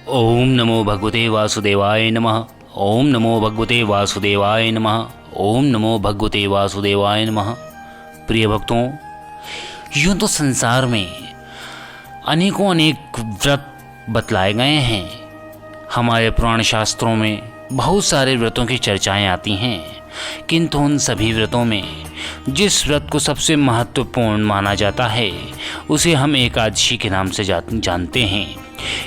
ओम नमो भगवते वासुदेवाय नमः। ओम नमो भगवते वासुदेवाय नमः। ओम नमो भगवते वासुदेवाय नमः। प्रिय भक्तों, यूँ तो संसार में अनेकों अनेक व्रत बतलाए गए हैं। हमारे पुराण शास्त्रों में बहुत सारे व्रतों की चर्चाएं आती हैं, किंतु उन सभी व्रतों में जिस व्रत को सबसे महत्वपूर्ण माना जाता है उसे हम एकादशी के नाम से जानते हैं।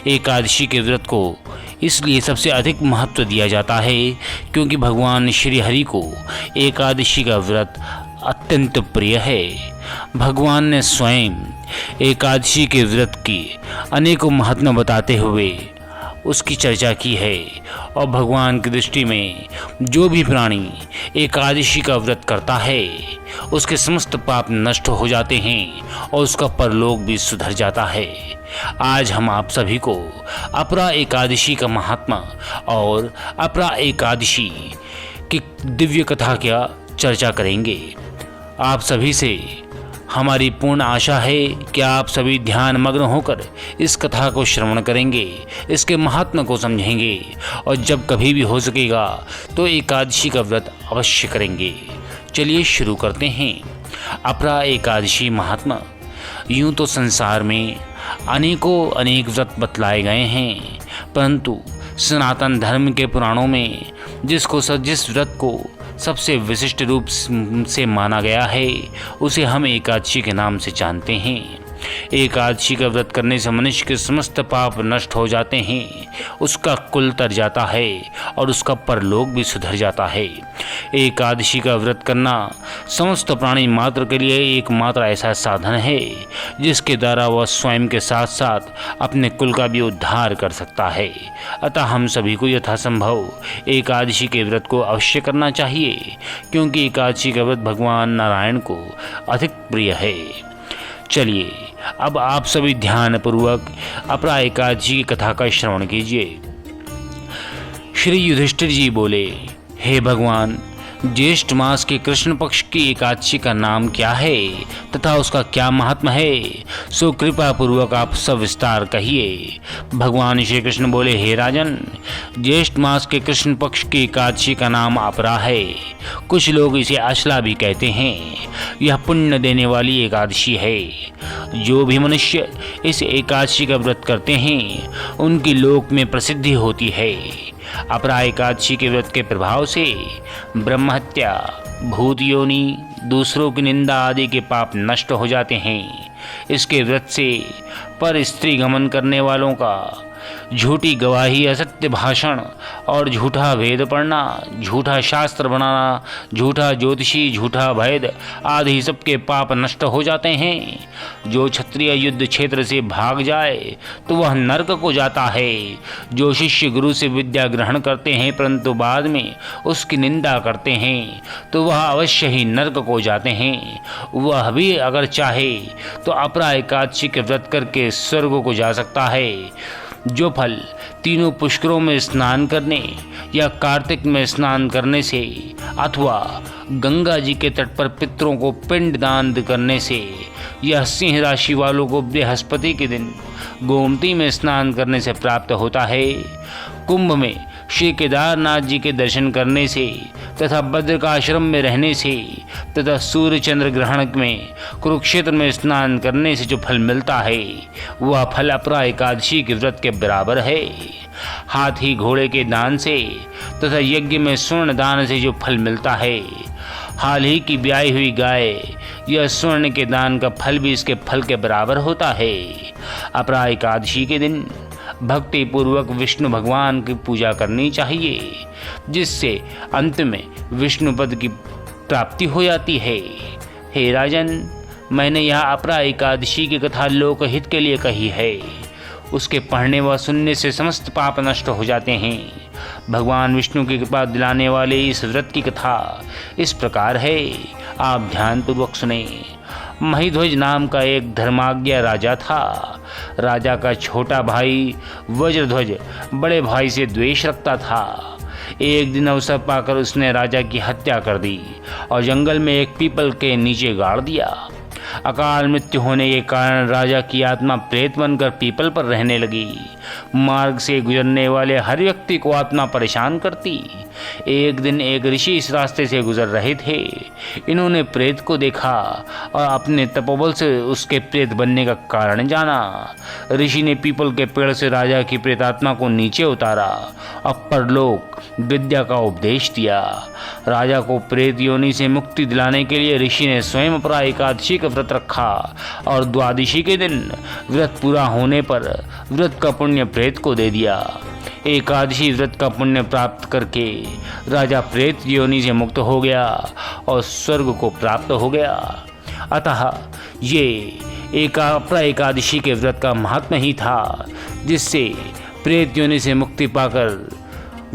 एकादशी के व्रत को इसलिए सबसे अधिक महत्व दिया जाता है क्योंकि भगवान श्री हरि को एकादशी का व्रत अत्यंत प्रिय है। भगवान ने स्वयं एकादशी के व्रत की अनेकों महत्व बताते हुए उसकी चर्चा की है और भगवान की दृष्टि में जो भी प्राणी एकादशी का व्रत करता है उसके समस्त पाप नष्ट हो जाते हैं और उसका परलोक भी सुधर जाता है। आज हम आप सभी को अपरा एकादशी का महात्मा और अपरा एकादशी की दिव्य कथा का चर्चा करेंगे। आप सभी से हमारी पूर्ण आशा है कि आप सभी ध्यान मग्न होकर इस कथा को श्रवण करेंगे, इसके महात्मा को समझेंगे और जब कभी भी हो सकेगा तो एकादशी का व्रत अवश्य करेंगे। चलिए शुरू करते हैं। अपरा एकादशी महात्मा। यूँ तो संसार में अनेक व्रत बतलाए गए हैं, परंतु सनातन धर्म के पुराणों में जिस व्रत को सबसे विशिष्ट रूप से माना गया है उसे हम एकादशी के नाम से जानते हैं। एकादशी का व्रत करने से मनुष्य के समस्त पाप नष्ट हो जाते हैं, उसका कुल तर जाता है और उसका परलोक भी सुधर जाता है। एकादशी का व्रत करना समस्त प्राणी मात्र के लिए एकमात्र ऐसा साधन है जिसके द्वारा वह स्वयं के साथ साथ अपने कुल का भी उद्धार कर सकता है। अतः हम सभी को यथासंभव एकादशी के व्रत को अवश्य करना चाहिए क्योंकि एकादशी का व्रत भगवान नारायण को अधिक प्रिय है। चलिए अब आप सभी ध्यानपूर्वक अपरा एकादशी की कथा का श्रवण कीजिए। श्री युधिष्ठिर जी बोले, हे भगवान, ज्येष्ठ मास के कृष्ण पक्ष की एकादशी का नाम क्या है तथा उसका क्या महात्म है, सो कृपा पूर्वक आप सविस्तार कहिए। भगवान श्री कृष्ण बोले, हे राजन, ज्येष्ठ मास के कृष्ण पक्ष की एकादशी का नाम अपरा है। कुछ लोग इसे अश्ला भी कहते हैं। यह पुण्य देने वाली एकादशी है। जो भी मनुष्य इस एकादशी का व्रत करते हैं उनकी लोक में प्रसिद्धि होती है। अपरा एकादशी के व्रत के प्रभाव से ब्रह्महत्या, भूत योनि, दूसरों की निंदा आदि के पाप नष्ट हो जाते हैं। इसके व्रत से पर स्त्री गमन करने वालों का झूठी गवाही, असत्य भाषण और झूठा वेद पढ़ना, झूठा शास्त्र बनाना, झूठा ज्योतिषी, झूठा वैद आदि सबके पाप नष्ट हो जाते हैं। जो क्षत्रिय युद्ध क्षेत्र से भाग जाए तो वह नरक को जाता है। जो शिष्य गुरु से विद्या ग्रहण करते हैं परंतु बाद में उसकी निंदा करते हैं तो वह अवश्य ही नरक को जाते हैं। वह भी अगर चाहे तो अपरा एकादशी के व्रत करके स्वर्ग को जा सकता है। जो फल तीनों पुष्करों में स्नान करने या कार्तिक में स्नान करने से अथवा गंगा जी के तट पर पितरों को पिंड दान करने से या सिंह राशि वालों को बृहस्पति के दिन गोमती में स्नान करने से प्राप्त होता है, कुंभ में श्री केदारनाथ जी के दर्शन करने से तथा बद्रिकाश्रम में रहने से तथा सूर्य चंद्र ग्रहण में कुरुक्षेत्र में स्नान करने से जो फल मिलता है वह फल अपरा एकादशी के व्रत के बराबर है। हाथी घोड़े के दान से तथा यज्ञ में स्वर्ण दान से जो फल मिलता है, हाल ही की ब्याई हुई गाय यह स्वर्ण के दान का फल भी इसके फल के बराबर होता है। अपरा एकादशी के दिन भक्ति पूर्वक विष्णु भगवान की पूजा करनी चाहिए जिससे अंत में विष्णु पद की प्राप्ति हो जाती है। हे राजन, मैंने यह अपरा एकादशी की कथा लोकहित के लिए कही है। उसके पढ़ने व सुनने से समस्त पाप नष्ट हो जाते हैं। भगवान विष्णु की कृपा दिलाने वाले इस व्रत की कथा इस प्रकार है, आप ध्यानपूर्वक सुने। महिध्वज नाम का एक धर्माज्ञ राजा था। राजा का छोटा भाई वज्रध्वज बड़े भाई से द्वेष रखता था। एक दिन अवसर पाकर उसने राजा की हत्या कर दी और जंगल में एक पीपल के नीचे गाड़ दिया। अकाल मृत्यु होने के कारण राजा की आत्मा प्रेत बनकर पीपल पर रहने लगी। मार्ग से गुजरने वाले हर व्यक्ति को आत्मा परेशान करती। एक दिन एक ऋषि इस रास्ते से गुजर रहे थे। इन्होंने प्रेत को देखा और अपने तपोबल से उसके प्रेत बनने का कारण जाना। ऋषि ने पीपल के पेड़ से राजा की प्रेतात्मा को नीचे उतारा और परलोक विद्या का उपदेश दिया। राजा को प्रेत योनि से मुक्ति दिलाने के लिए ऋषि ने स्वयं अपरा एकादशी का व्रत रखा और द्वादशी के दिन व्रत पूरा होने पर व्रत का पुण्य प्रेत को दे दिया। एकादशी व्रत का पुण्य प्राप्त करके राजा प्रेत योनि से मुक्त हो गया और स्वर्ग को प्राप्त हो गया। अतः ये एकादशी के व्रत का महात्मा ही था, जिससे प्रेत योनि से मुक्ति पाकर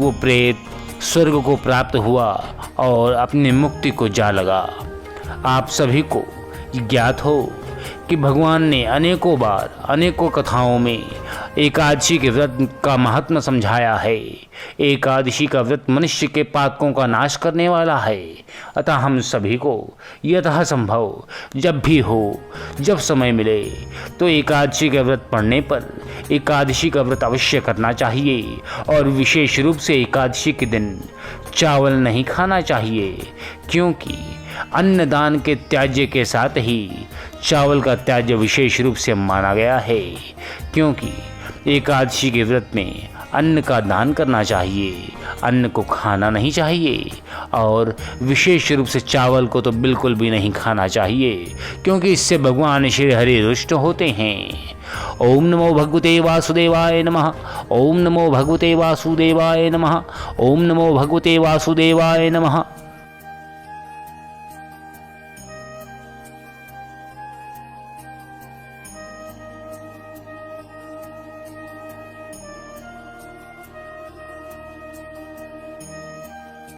वो प्रेत स्वर्ग को प्राप्त हुआ और अपनी मुक्ति को जा लगा। आप सभी को ज्ञात हो कि भगवान ने अनेकों बार अनेकों कथाओं में एकादशी के व्रत का महात्मा समझाया है। एकादशी का व्रत मनुष्य के पातकों का नाश करने वाला है। अतः हम सभी को यथा संभव जब भी हो, जब समय मिले, तो एकादशी का व्रत पढ़ने पर एकादशी का व्रत अवश्य करना चाहिए। और विशेष रूप से एकादशी के दिन चावल नहीं खाना चाहिए, क्योंकि अन्नदान के त्याज्य के साथ ही चावल का त्याज्य विशेष रूप से माना गया है। क्योंकि एकादशी के व्रत में अन्न का दान करना चाहिए, अन्न को खाना नहीं चाहिए, और विशेष रूप से चावल को तो बिल्कुल भी नहीं खाना चाहिए, क्योंकि इससे भगवान श्री हरि रुष्ट होते हैं। ओम नमो भगवते वासुदेवाय नमः। ओम नमो भगवते वासुदेवाय नमः। ओम नमो भगवते वासुदेवाय नमः।